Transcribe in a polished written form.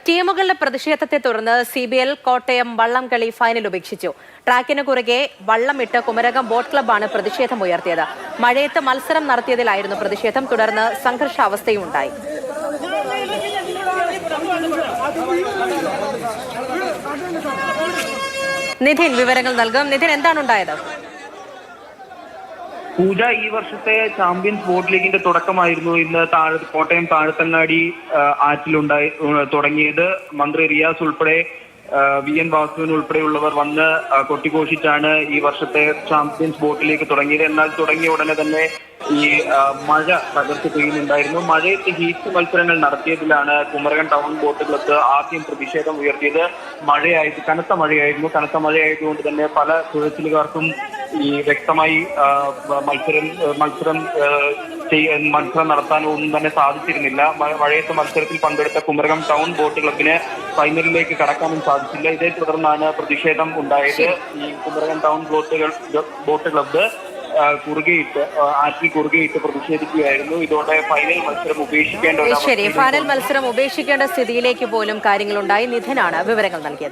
ടീമുകളുടെ പ്രതിഷേധത്തെ തുടർന്ന് CBL കോട്ടയം വള്ളംകളി ഫൈനൽ ഉപേക്ഷിച്ചു. ട്രാക്കിന് കുറുകെ വള്ളമിട്ട് കുമരകം ബോട്ട് ക്ലബ്ബാണ് പ്രതിഷേധമുയർത്തിയത്. മഴയത്ത് മത്സരം നടത്തിയതിലായിരുന്നു പ്രതിഷേധം. തുടർന്ന് സംഘർഷാവസ്ഥയും ഉണ്ടായി. നിധിൻ വിവരങ്ങൾ നൽകും. നിധിൻ, എന്താണ് ഉണ്ടായത്? പൂജ, ഈ വർഷത്തെ ചാമ്പ്യൻസ് ബോട്ട് ലീഗിന്റെ തുടക്കമായിരുന്നു ഇന്ന് കോട്ടയം താഴത്തങ്ങാടി ആറ്റിലുണ്ടായി തുടങ്ങിയത്. മന്ത്രി റിയാസ് ഉൾപ്പെടെ VN വാസുവിൻ ഉൾപ്പെടെയുള്ളവർ വന്ന് കൊട്ടിഘോഷിച്ചാണ് ഈ വർഷത്തെ ചാമ്പ്യൻസ് ബോട്ട് ലീഗ് തുടങ്ങിയത്. എന്നാൽ തുടങ്ങിയ ഉടനെ തന്നെ ഈ മഴ തകർത്ത് പെയ്യുന്നുണ്ടായിരുന്നു. മഴയത്ത് ഹീറ്റ് മത്സരങ്ങൾ നടത്തിയതിലാണ് കുമരകം ടൗൺ ബോട്ട് ക്ലബ്ബ് ആദ്യം പ്രതിഷേധം ഉയർത്തിയത്. കനത്ത മഴയായതുകൊണ്ട് തന്നെ പല തുഴച്ചിലുകാർക്കും ഈ വ്യക്തമായി മത്സരം നടത്താനോ ഒന്നും തന്നെ സാധിച്ചിരുന്നില്ല. മഴയത്ത് മത്സരത്തിൽ പങ്കെടുത്ത കുമരകം ടൗൺ ബോട്ട് ക്ലബിന് ഫൈനലിലേക്ക് കടക്കാനും സാധിച്ചില്ല. ഇതേ തുടർന്നാണ് പ്രതിഷേധം ഉണ്ടായത്. ഈ കുമരകം ടൗൺ ബോട്ട് ക്ലബ്ബ് ആറ്റിൽ കുറുകെയിട്ട് പ്രതിഷേധിക്കുകയായിരുന്നു. ഇതോടെ ഫൈനൽ മത്സരം ഉപേക്ഷിക്കേണ്ട സ്ഥിതിയിലേക്ക് പോലും കാര്യങ്ങളുണ്ടായി. നിധിനാണ് വിവരങ്ങൾ നൽകിയത്.